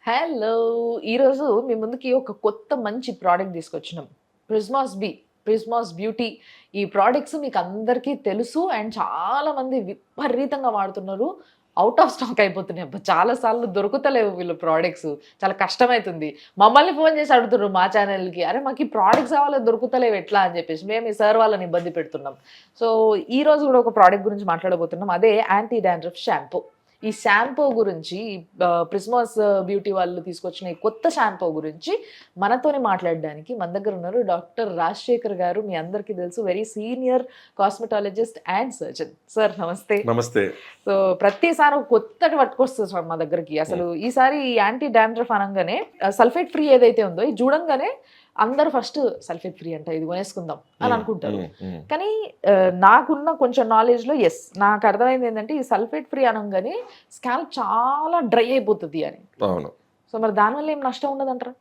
Hello! ఈరోజు మీ ముందుకి ఒక కొత్త మంచి ప్రోడక్ట్ తీసుకొచ్చినాం. ప్రిజ్మాస్ బ్యూటీ. ఈ ప్రొడక్ట్స్ మీకు అందరికీ తెలుసు అండ్ చాలామంది విపరీతంగా వాడుతున్నారు. ఔట్ ఆఫ్ స్టాక్ అయిపోతున్నాయి. అబ్బా! చాలా సార్లు దొరుకుతలేవు వీళ్ళ ప్రొడక్ట్స్. చాలా కష్టమైతుంది. మమ్మల్ని ఫోన్ చేసి అడుగుతుర్రు మా ఛానెల్‌కి. "అరే! మాకు ఈ ప్రొడక్ట్స్ కావాలి దొరుకుతలేవు ఎట్లా?" అని చెప్పేసి. మేము ఈ సార్ వాళ్ళని ఇబ్బంది పెడుతున్నాం. సో, ఈరోజు కూడా ఒక ప్రొడక్ట్ గురించి మాట్లాడబోతున్నాం. అదే యాంటీ డాండ్రఫ్ షాంపూ. ఈ షాంపూ గురించి ప్రిస్మాస్ బ్యూటీ వాళ్ళు తీసుకొచ్చిన ఈ కొత్త షాంపూ గురించి మనతోనే మాట్లాడడానికి మన దగ్గర ఉన్నారు డాక్టర్ రాజశేఖర్ గారు. మీ అందరికీ తెలుసు, very senior cosmetologist and surgeon. Sir నమస్తే. నమస్తే. సో ప్రతిసారి ఒక కొత్తటి పట్టుకొస్తుంది సార్ మా దగ్గరికి. అసలు ఈసారి ఈ యాంటీ డాండ్రఫ్ అనగానే సల్ఫేట్ ఫ్రీ ఏదైతే ఉందో ఇది చూడంగానే అందరూ ఫస్ట్ సల్ఫేట్ ఫ్రీ అంట, ఇది కొనేసుకుందాం అని అనుకుంటారు. కానీ నాకున్న కొంచెం నాలెడ్జ్లో నాకు అర్థమైంది ఏంటంటే ఈ సల్ఫేట్ ఫ్రీ అనగానే స్కాల్ప్ చాలా డ్రై అయిపోతుంది అని. అవును. సో మరి దానివల్ల ఏం నష్టం ఉండదంటారా?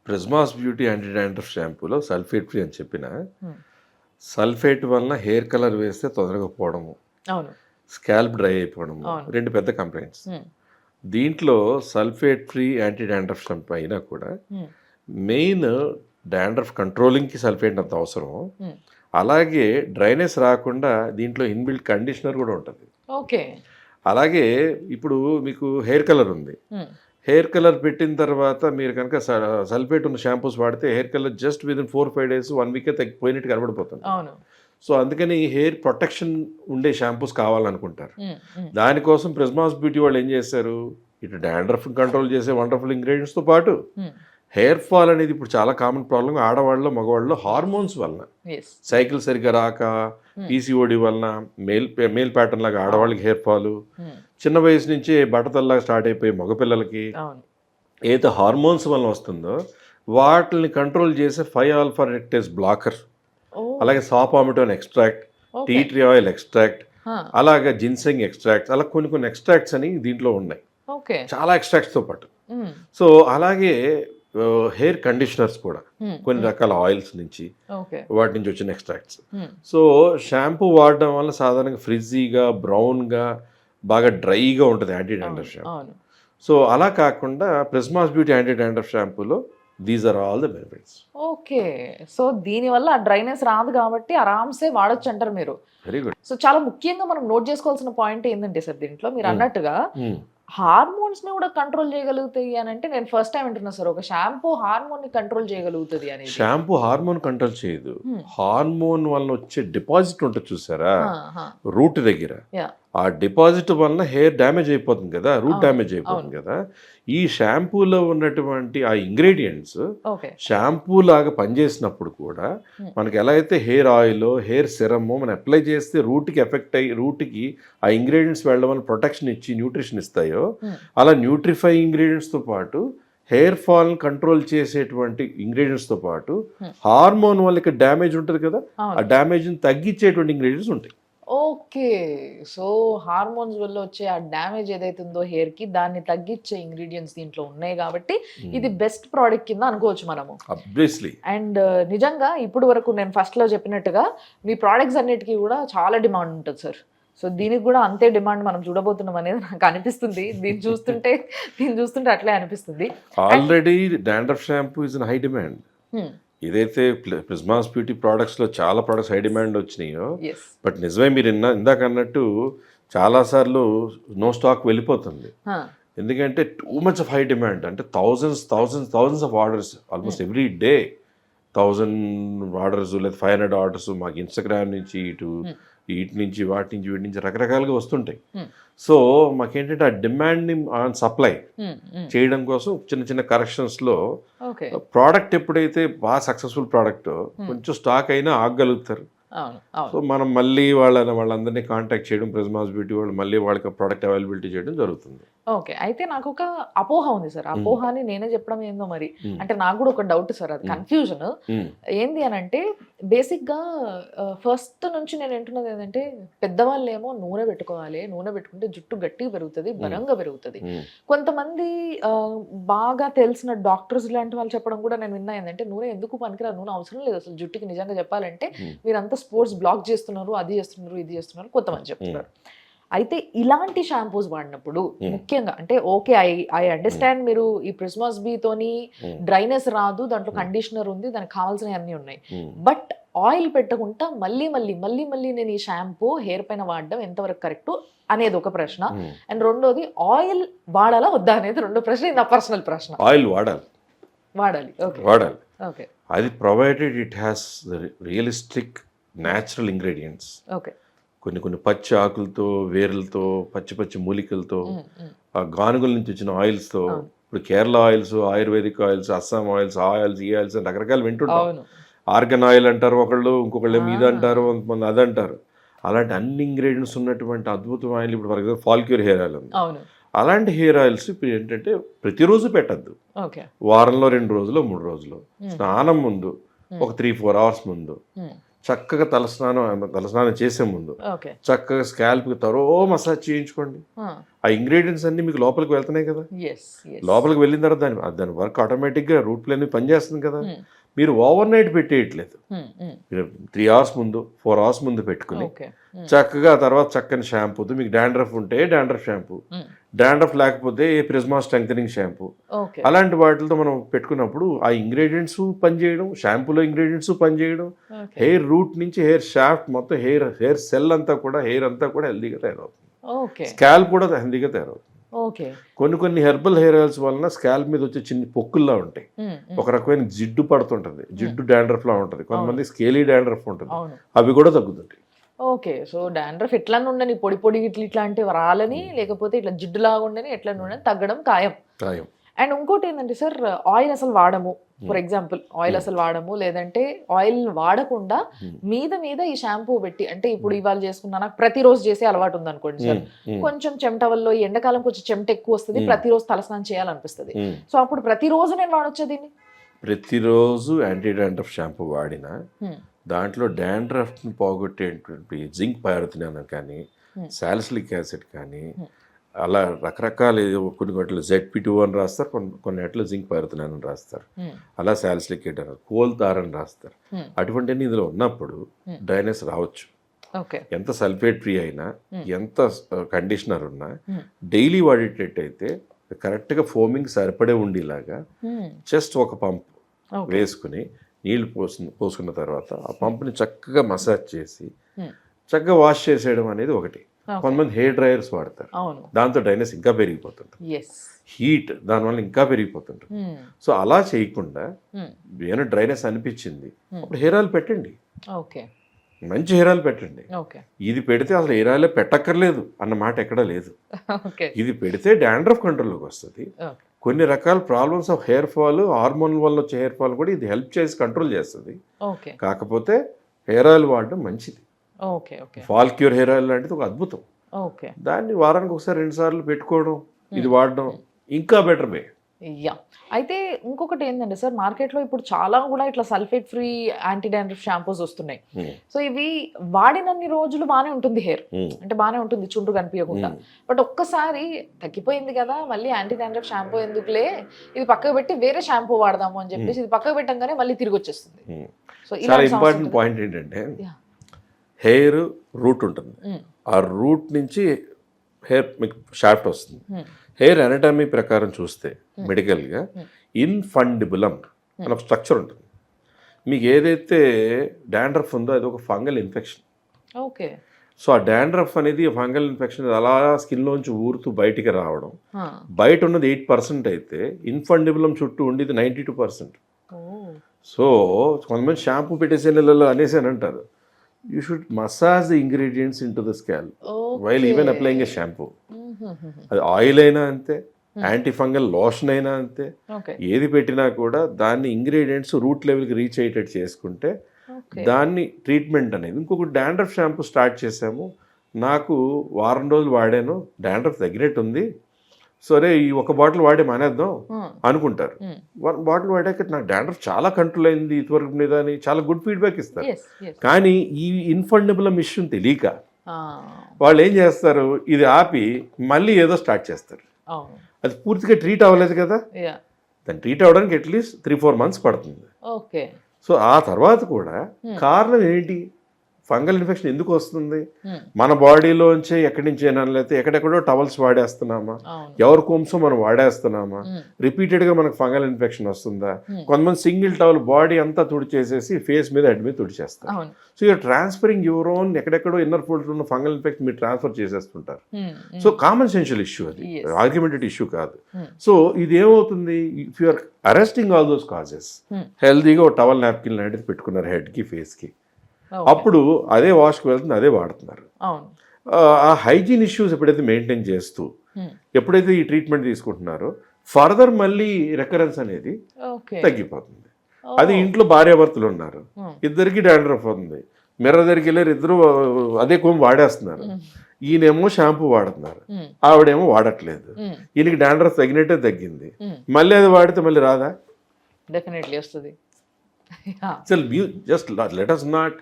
ప్రిజ్మాస్ బ్యూటీ యాంటీ డాండ్రఫ్ షాంపూలో సల్ఫేట్ ఫ్రీ అని చెప్పిన సల్ఫేట్ వలన హెయిర్ కలర్ వేస్తే తొందరగా పోవడము, అవును, స్కాల్ప్ డ్రై అయిపోవడము రెండు పెద్ద కంప్లైంట్స్. దీంట్లో sulphate free anti dandruff shampoo అయినా కూడా మెయిన్ డాండ్రఫ్ కంట్రోలింగ్కి సల్ఫేట్ అంత అవసరం. అలాగే డ్రైనెస్ రాకుండా దీంట్లో ఇన్బిల్ట్ కండిషనర్ కూడా ఉంటుంది. ఓకే. అలాగే ఇప్పుడు మీకు హెయిర్ కలర్ ఉంది, హెయిర్ కలర్ పెట్టిన తర్వాత మీరు కనుక సల్ఫేట్ ఉన్న షాంపూస్ వాడితే hair colour just within 4-5 days 1 week తగ్గిపోయినట్టు కనబడిపోతుంది. సో అందుకని హెయిర్ ప్రొటెక్షన్ ఉండే షాంపూస్ కావాలనుకుంటారు. దానికోసం ప్రిజ్మాస్ బ్యూటీ వాళ్ళు ఏం చేశారు, ఇటు డాండ్రఫ్ కంట్రోల్ చేసే వండర్ఫుల్ ఇంగ్రీడియంట్స్తో పాటు హెయిర్ ఫాల్ అనేది ఇప్పుడు చాలా కామన్ ప్రాబ్లం ఆడవాళ్ళలో మగవాళ్ళలో హార్మోన్స్ వలన, సైకిల్ సరిగ్గా రాక, పీసీఓడి వలన, మేల్ ప్యాటర్న్ లాగా ఆడవాళ్ళకి హెయిర్ ఫాల్, చిన్న వయసు నుంచి బట్టతల్లాగా స్టార్ట్ అయిపోయి మగపిల్లలకి ఏదైతే హార్మోన్స్ వలన వస్తుందో వాటిని కంట్రోల్ చేసే 5-alpha రెక్టేస్ బ్లాకర్, అలాగే saw palmetto extract, tea tree oil extract, అలాగే జిన్సెంగ్ ఎక్స్ట్రాక్ట్స్, అలా కొన్ని ఎక్స్ట్రాక్ట్స్ అని దీంట్లో ఉన్నాయి, చాలా ఎక్స్ట్రాక్ట్స్తో పాటు. సో అలాగే హెయిర్ కండిషనర్స్ కూడా కొన్ని రకాల ఆయిల్స్ నుంచి వాటి నుంచి వచ్చిన ఎక్స్ట్రాక్ట్స్. సో షాంపూ వాడడం వల్ల సాధారణంగా ఫ్రిజ్జీగా, బ్రౌన్గా, బాగా డ్రైగా ఉంటుంది యాంటీ డాండ్రఫ్ షాంపూ. సో అలా కాకుండా ప్రిజ్మాస్ బ్యూటీ యాంటీ డాండ్రఫ్ షాంపూలో these are all the benefits. Okay. So దీనివల్ల డ్రైనెస్ రాదు కాబట్టి ఆరామ్సే వాడొచ్చు అంటారు మీరు. Very good. సో చాలా ముఖ్యంగా మనం నోట్ చేసుకోవాల్సిన పాయింట్ ఏంటంటే సార్, దీంట్లో మీరు అన్నట్టుగా హార్మోన్స్ ని కూడా కంట్రోల్ చేయగలుగుతాయి అని అంటే నేను ఫస్ట్ టైం వింటున్నా సార్. ఒక షాంపూ హార్మోన్ ని కంట్రోల్ చేయగలుగుతుంది అని. షాంపూ హార్మోన్ కంట్రోల్ చేయదు, హార్మోన్ వల్ల వచ్చే డిపాజిట్ ఉంటుంది చూసారా రూట్ దగ్గర, ఆ డిపాజిట్ వలన హెయిర్ డ్యామేజ్ అయిపోతుంది కదా, రూట్ డ్యామేజ్ అయిపోతుంది కదా. ఈ షాంపూలో ఉన్నటువంటి ఆ ఇంగ్రీడియంట్స్ షాంపూ లాగా పనిచేసినప్పుడు కూడా మనకి ఎలా అయితే హెయిర్ ఆయిల్, హెయిర్ సెరమ్ మనం అప్లై చేస్తే రూట్కి ఎఫెక్ట్ అయ్యి రూట్కి ఆ ఇంగ్రీడియంట్స్ వెళ్ళడం వల్ల ప్రొటెక్షన్ ఇచ్చి న్యూట్రిషన్ ఇస్తాయో, అలా న్యూట్రిఫై ఇంగ్రీడియంట్స్తో పాటు హెయిర్ ఫాల్ కంట్రోల్ చేసేటువంటి ఇంగ్రీడియంట్స్తో పాటు హార్మోన్ వల్ల ఇక్కడ డ్యామేజ్ ఉంటుంది కదా, ఆ డ్యామేజ్ని తగ్గించేటువంటి ఇంగ్రీడియంట్స్ ఉంటాయి. ఓకే. సో హార్మోన్స్ వల్ల వచ్చే ఆ డ్యామేజ్ ఏదైతే ఉందో హెయిర్ కి, దాన్ని తగ్గించే ఇంగ్రీడియంట్స్ దీంట్లో ఉన్నాయి కాబట్టి ఇది బెస్ట్ ప్రోడక్ట్ కింద అనుకోవచ్చు మనము. అండ్ నిజంగా ఇప్పుడు వరకు నేను ఫస్ట్ లో చెప్పినట్టుగా మీ ప్రోడక్ట్స్ అన్నిటికీ కూడా చాలా డిమాండ్ ఉంటుంది సార్. సో దీనికి కూడా అంతే డిమాండ్ మనం చూడబోతున్నాం అనేది నాకు అనిపిస్తుంది. దీన్ని చూస్తుంటే అట్లే అనిపిస్తుంది. Already dandruff shampoo is in high demand. ఏదైతే ప్రిజ్మాస్ బ్యూటీ ప్రోడక్ట్స్లో చాలా ప్రోడక్ట్స్ హై డిమాండ్ వచ్చినాయో, బట్ నిజమే మీరు ఇందాక అన్నట్టు చాలాసార్లు నో స్టాక్ వెళ్ళిపోతుంది. ఎందుకంటే too much of high demand, అంటే thousands of orders almost every day, 1000 orders లేదా 500 ఆర్డర్స్ మాకు ఇన్స్టాగ్రామ్ నుంచి వీటి నుంచి రకరకాలుగా వస్తుంటాయి. సో మాకేంటంటే ఆ డిమాండ్ని ఆన్ సప్లై చేయడం కోసం చిన్న కరెక్షన్స్లో ప్రోడక్ట్ ఎప్పుడైతే బాగా సక్సెస్ఫుల్ ప్రోడక్ట్ కొంచెం స్టాక్ అయినా ఆగగలుగుతారు. సో మనం మళ్ళీ వాళ్ళందరినీ కాంటాక్ట్ చేయడం, ప్రిజ్మాస్ బ్యూటీ వాళ్ళు మళ్ళీ వాళ్ళకి ప్రోడక్ట్ అవైలబిలిటీ చేయడం జరుగుతుంది. ఓకే. అయితే నాకు ఒక అపోహ ఉంది సార్. అపోహాని నేనే చెప్పడం ఏందో మరి, అంటే నాకు కూడా ఒక డౌట్ సార్, అది కన్ఫ్యూజన్ ఏంది అని అంటే, బేసిక్ గా ఫస్ట్ నుంచి నేను వింటున్నది ఏంటంటే పెద్దవాళ్ళు ఏమో నూనె పెట్టుకోవాలి, నూనె పెట్టుకుంటే జుట్టు గట్టిగా పెరుగుతుంది, బలంగా పెరుగుతుంది. కొంతమంది బాగా తెలిసిన డాక్టర్స్ లాంటి వాళ్ళు చెప్పడం కూడా నేను విన్నా ఏంటంటే నూనె ఎందుకు పనికిరా, నూనె అవసరం లేదు అసలు జుట్టుకి. నిజంగా చెప్పాలంటే మీరంతా స్పోర్ట్స్ బ్లాక్ చేస్తున్నారు, అది చేస్తున్నారు, ఇది చేస్తున్నారు కొంతమంది చెప్తున్నారు. అయితే ఇలాంటి షాంపూస్ వాడినప్పుడు ముఖ్యంగా అంటే ఓకే ఐ అండర్స్టాండ్ మీరు ఈ ప్రిస్మాస్ బీ తోని డ్రైనెస్ రాదు, దాంట్లో కండిషనర్ ఉంది, దానికి కావాల్సినవి అన్ని ఉన్నాయి, బట్ ఆయిల్ పెట్టకుండా మళ్ళీ మళ్ళీ మళ్ళీ మళ్ళీ నేను ఈ షాంపూ హెయిర్ పైన వాడడం ఎంతవరకు కరెక్ట్ అనేది ఒక ప్రశ్న, అండ్ రెండోది ఆయిల్ వాడాలా వద్దా అనేది రెండో ప్రశ్న, ఇది నా పర్సనల్ ప్రశ్న. ఆయిల్ వాడాలి, వాడాలి. ఓకే, అది provided it has realistic natural ingredients. Okay, కొన్ని పచ్చి ఆకులతో, వేర్లతో, పచ్చి మూలికలతో, ఆ గానుగుల నుంచి వచ్చిన ఆయిల్స్తో, ఇప్పుడు Kerala oils, ayurvedic oils, Assam oils, ఆ ఆయిల్స్, ఈ ఆయిల్స్ అని రకరకాలు వింటుంటాం. ఆర్గన్ ఆయిల్ అంటారు ఒకళ్ళు, ఇంకొకళ్ళు ఇది అంటారు, కొంతమంది అది అంటారు. అలాంటి అన్ని ఇంగ్రీడియంట్స్ ఉన్నటువంటి అద్భుతం ఆయిల్, ఇప్పుడు ఫర్ ఎగ్జాంపుల్ ఫాల్క్యూర్ హెయిర్ ఆయిల్ ఉంది. అలాంటి హెయిర్ ఆయిల్స్ ఇప్పుడు ఏంటంటే ప్రతిరోజు పెట్టద్దు, వారంలో 2 రోజులు 3 రోజులు, స్నానం ముందు ఒక 3-4 అవర్స్ ముందు చక్కగా తలస్నానం చేసే ముందు చక్కగా స్కాల్ప్కి తరో మసాజ్ చేయించుకోండి. ఆ ఇంగ్రీడియంట్స్ అన్ని మీకు లోపలికి వెళ్తున్నాయి కదా, లోపలికి వెళ్ళిన తర్వాత దాని వర్క్ ఆటోమేటిక్గా రూట్ ప్లేన్ పనిచేస్తుంది కదా. మీరు ఓవర్ నైట్ పెట్టేయట్లేదు, మీరు 3 అవర్స్ ముందు 4 అవర్స్ ముందు పెట్టుకుని చక్కగా తర్వాత చక్కని షాంపూతో, మీకు డాండ్రఫ్ ఉంటే డాండ్రఫ్ షాంపూ, డాండ్రఫ్ లేకపోతే ఏ ప్రిజ్మా స్ట్రెంగ్థనింగ్ షాంపూ, అలాంటి వాటితో మనం పెట్టుకున్నప్పుడు ఆ ఇంగ్రీడియంట్స్ పనిచేయడం, షాంపూలో ఇంగ్రీడియంట్స్ పనిచేయడం, హెయిర్ రూట్ నుంచి హెయిర్ షాఫ్ట్ మొత్తం హెయిర్ సెల్ అంతా కూడా, హెయిర్ అంతా కూడా హెల్దీగా తయారవుతుంది, స్కాల్ప్ కూడా హెల్దీగా తయారవుతుంది. కొన్ని హెర్బల్ హెయిర్ ఆయిల్స్ వలన స్కాల్ప్ మీద వచ్చే చిన్న పొక్కుల్లా ఉంటాయి, ఒక రకమైన జిడ్డు పడుతుంటది, జిడ్డు డాండ్రఫ్ లా ఉంటుంది, కొంతమంది స్కేలీ డాండ్రఫ్ ఉంటుంది, అవి కూడా తగ్గుతుంటాయి. ఓకే, సో డాండ్రఫ్ ఎట్లా ఉండని, పొడి పొడి ఇట్లాంటివి రాలని, లేకపోతే ఇట్లా జిడ్డులాగా ఉండని, ఎట్లా ఉండని తగ్గడం ఖాయం. అండ్ ఇంకోటి ఏంటంటే సార్, ఆయిల్ అసలు వాడము, ఫర్ ఎగ్జాంపుల్ ఆయిల్ అసలు వాడము, లేదంటే ఆయిల్ వాడకుండా మీద ఈ షాంపూ పెట్టి, అంటే ఇప్పుడు ఇవాళ చేసుకున్నా నాకు ప్రతిరోజు చేసే అలవాటు ఉంది అనుకోండి సార్, కొంచెం చెమట వల్ల ఈ ఎండాకాలం కొంచెం చెమట ఎక్కువ వస్తుంది, ప్రతిరోజు తలస్నానం చేయాలనిపిస్తుంది, సో అప్పుడు ప్రతిరోజు నేను వాడొచ్చా దీన్ని? ప్రతిరోజు యాంటీ డాండ్రఫ్ షాంపూ వాడినా దాంట్లో డాండ్రఫ్ని పోగొట్టేటువంటి జింక్ పైరుతున్నాను కానీ, సాలిసిలిక్ యాసిడ్ కానీ, అలా రకరకాల కొన్ని వాటిలో ZP2 అని రాస్తారు, కొన్ని వాటిలో జింక్ పైరుతున్నాను అని రాస్తారు, అలా సాలిసిలిక్ యాసిడ్ అని, కోల్తార్ అని రాస్తారు. అటువంటి ఇందులో ఉన్నప్పుడు డ్రైనెస్ రావచ్చు. ఎంత సల్ఫేట్ ఫ్రీ అయినా, ఎంత కండిషనర్ ఉన్నా డైలీ వాడేటట్టయితే కరెక్ట్గా ఫోమింగ్ సరిపడే ఉండేలాగా జస్ట్ ఒక పంప్ వేసుకుని నీళ్లు పోసుకున్న తర్వాత ఆ పంపుని చక్కగా మసాజ్ చేసి చక్కగా వాష్ చేసేయడం అనేది ఒకటి. కొంతమంది హెయిర్ డ్రైయర్స్ వాడతారు, దాంతో డ్రైనెస్ ఇంకా పెరిగిపోతుంది, హీట్ దానివల్ల ఇంకా పెరిగిపోతుంటుంది. సో అలా చేయకుండా ఏమైనా డ్రైనెస్ అనిపించింది అప్పుడు హెయిర్ ఆయిల్ పెట్టండి, మంచి హెయిర్ ఆయిల్ పెట్టండి. ఇది పెడితే అసలు హెయిర్ ఆయిల్ పెట్టక్కర్లేదు అన్న మాట ఎక్కడా లేదు. ఇది పెడితే డాండ్రఫ్ కంట్రోల్లోకి వస్తుంది. కొన్ని రకాల problems of hair fall, hormone వల్ల వచ్చే హెయిర్ ఫాల్ కూడా ఇది హెల్ప్ చేసి కంట్రోల్ చేస్తుంది. కాకపోతే హెయిర్ ఆయిల్ వాడడం మంచిది. ఫాల్క్యూర్ హెయిర్ ఆయిల్ లాంటిది ఒక అద్భుతం. దాన్ని వారానికి ఒకసారి 2 సార్లు పెట్టుకోవడం, ఇది వాడడం ఇంకా బెటర్ వే. అయితే ఇంకొకటి ఏంటంటే సార్, మార్కెట్లో ఇప్పుడు చాలా కూడా ఇట్లా sulphate free anti dandruff shampoos వస్తున్నాయి. సో ఇవి వాడినన్ని రోజులు బాగానే ఉంటుంది హెయిర్, అంటే బాగానే ఉంటుంది, చుండ్రు కనిపించకుండా. బట్ ఒక్కసారి తగ్గిపోయింది కదా, మళ్ళీ యాంటీ డాండ్రఫ్ షాంపూ ఎందుకులే, ఇది పక్కకు పెట్టి వేరే షాంపూ వాడదాము అని చెప్పేసి ఇది పక్కకు పెట్టంగానే మళ్ళీ తిరిగి వచ్చేస్తుంది. సో చాలా ఇంపార్టెంట్ పాయింట్ ఏంటంటే, హెయిర్ రూట్ ఉంటుంది, ఆ రూట్ నుంచి హెయిర్ మీకు షాఫ్ట్ వస్తుంది. హెయిర్ అనటమీ ప్రకారం చూస్తే మెడికల్గా ఇన్ఫండిబులం అని ఒక స్ట్రక్చర్ ఉంటుంది. మీకు ఏదైతే డాండ్రఫ్ ఉందో అది ఒక ఫంగల్ ఇన్ఫెక్షన్. సో ఆ డాండ్రఫ్ అనేది ఫంగల్ ఇన్ఫెక్షన్ అలా స్కిన్లోంచి ఊరుతూ బయటికి రావడం. బయట ఉన్నది 8% అయితే ఇన్ఫండిబులం చుట్టూ ఉండేది 92%. సో కొంతమంది షాంపూ పెట్టేసే నెలలో అనేసి అని అంటారు, you should massage the ingredients into the scalp while even applying a shampoo. అది ఆయిల్ అయినా అంతే, యాంటీ ఫంగల్ లోషన్ అయినా అంతే, ఏది పెట్టినా కూడా దాన్ని ఇంగ్రీడియంట్స్ రూట్ లెవెల్కి రీచ్ అయ్యేటట్టు చేసుకుంటే దాన్ని ట్రీట్మెంట్ అనేది. ఇంకొకటి డాండ్రఫ్ షాంపూ స్టార్ట్ చేసాము, నాకు వారం రోజులు వాడాను, డాండ్రఫ్ తగ్గినట్టుంది, సరే ఈ ఒక బాటిల్ వాడి మానేద్దాం అనుకుంటారు. 1 బాటిల్ వాడాక నాకు డాండ్రఫ్ చాలా కంట్రోల్ అయింది ఇదివరకు మీద అని చాలా గుడ్ ఫీడ్బ్యాక్ ఇస్తారు. కానీ ఈ ఇన్ఫండిబులం ఇష్యూ తెలియక వాళ్ళు ఏం చేస్తారు, ఇది ఆపి మళ్ళీ ఏదో స్టార్ట్ చేస్తారు. అది పూర్తిగా ట్రీట్ అవ్వలేదు కదా, దాన్ని ట్రీట్ అవ్వడానికి అట్లీస్ట్ 3-4 months పడుతుంది. సో ఆ తర్వాత కూడా కారణం ఏంటి, ఫంగల్ ఇన్ఫెక్షన్ ఎందుకు వస్తుంది? Hmm. మన బాడీలోంచి ఎక్కడి నుంచి అయినా, లేకపోతే ఎక్కడెక్కడో టవల్స్ వాడేస్తున్నామా, అవును. ఎవరి కోమ్సో మనం వాడేస్తున్నామా, Hmm. రిపీటెడ్గా మనకు ఫంగల్ ఇన్ఫెక్షన్ వస్తుందా? Hmm. కొంతమంది సింగిల్ టవల్ బాడీ అంతా తుడిచేసేసి ఫేస్ మీద హెడ్ మీద తుడిచేస్తారు. అవును. So you are transferring your own ఎక్కడెక్కడో ఇన్నర్ ఫోల్డ్ ఉన్న ఫంగల్ ఇన్ఫెక్షన్ మీరు ట్రాన్స్ఫర్ చేసేస్తుంటారు. Hmm. సో కామన్ సెన్షియల్ ఇష్యూ అది, Yes. ఆర్గ్యుమెంటెడ్ ఇష్యూ కాదు. Hmm. సో ఇది ఏమవుతుంది, if you are arresting all those causes, Hmm. హెల్దీగా ఒక టవల్ నాప్కిన్ లాంటిది పెట్టుకున్నారు హెడ్కి ఫేస్కి, Okay. అప్పుడు అదే వాష్కి వెళ్తుంది, అదే వాడుతున్నారు. అవును. ఆ హైజీన్ ఇష్యూస్ ఎప్పుడైతే మెయింటైన్ చేస్తూ Hmm. ఎప్పుడైతే ఈ ట్రీట్మెంట్ తీసుకుంటున్నారో ఫర్దర్ మళ్ళీ రికరెన్స్ అనేది Okay. తగ్గిపోతుంది. Oh. అది ఇంట్లో భార్యాభర్తలు ఉన్నారు, Hmm. ఇద్దరికి డాండ్రఫ్ ఉంది, మిర్రర్ దగ్గరికి వెళ్ళారు, ఇద్దరు అదే కోమ్ వాడేస్తున్నారు. Hmm. ఈయనేమో షాంపూ వాడుతున్నారు, Hmm. ఆవిడేమో వాడట్లేదు. Hmm. ఈయనకి డాండ్రఫ్ తగ్గినట్టే తగ్గింది, Hmm. మళ్ళీ అది వాడితే మళ్ళీ రాదా? డెఫినెట్లీ వస్తుంది. అసలు just let us not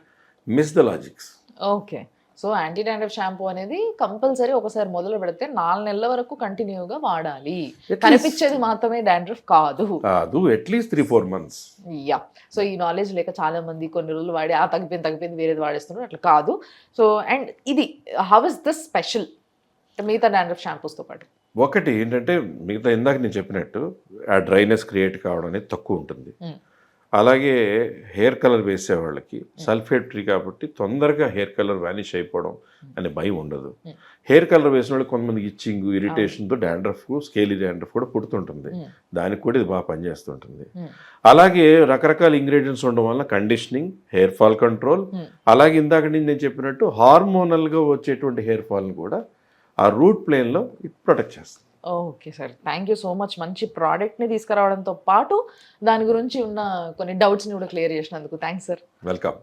miss the logics. Okay. So anti dandruff shampoo అనేది కంపల్సరీ ఒకసారి మొదలు పెడితే 4 నెలల వరకు కంటిన్యూగా వాడాలి. కనిపించేది మాత్రమే డాండ్రఫ్ కాదు. కాదు, అట్లీస్ట్ 3-4 months. యా. సో ఈ నాలెడ్జ్ లేక చాలా మంది కొన్ని రోజులు వాడి తగ్గిపోయింది వేరేది వాడేస్తున్నారు, అట్లా కాదు. సో అండ్ ఇది హౌ ఇస్ దిస్ స్పెషల్ మిగతా డాండ్రఫ్ షాంపూస్తో పాటు? ఒకటి ఏంటంటే మిగతా ఇందాక నేను చెప్పినట్టు ఆ డ్రైనెస్ క్రియేట్ కావడం అనేది తక్కువ ఉంటుంది. Hmm. అలాగే హెయిర్ కలర్ వేసే వాళ్ళకి సల్ఫేట్ ఫ్రీ కాబట్టి తొందరగా హెయిర్ కలర్ వ్యానిష్ అయిపోవడం అనే భయం ఉండదు. హెయిర్ కలర్ వేసిన వాళ్ళకి కొంతమంది ఇచ్చింగ్, ఇరిటేషన్తో డాండ్రఫ్, స్కేలీ డాండ్రఫ్ కూడా పుడుతుంటుంది. దానికి కూడా ఇది బాగా పనిచేస్తుంటుంది. అలాగే రకరకాల ఇంగ్రీడియంట్స్ ఉండడం వల్ల కండిషనింగ్, హెయిర్ ఫాల్ కంట్రోల్, అలాగే ఇందాక నుంచి నేను చెప్పినట్టు హార్మోనల్గా వచ్చేటువంటి హెయిర్ ఫాల్ని కూడా ఆ రూట్ ప్లేన్లో ఇది ప్రొటెక్ట్ చేస్తుంది. Okay sir, thank you so much. మంచి ప్రోడక్ట్ని తీసుకురావడంతో పాటు దాని గురించి ఉన్న కొన్ని డౌట్స్ని కూడా క్లియర్ చేసినందుకు థ్యాంక్స్ సార్. వెల్కమ్.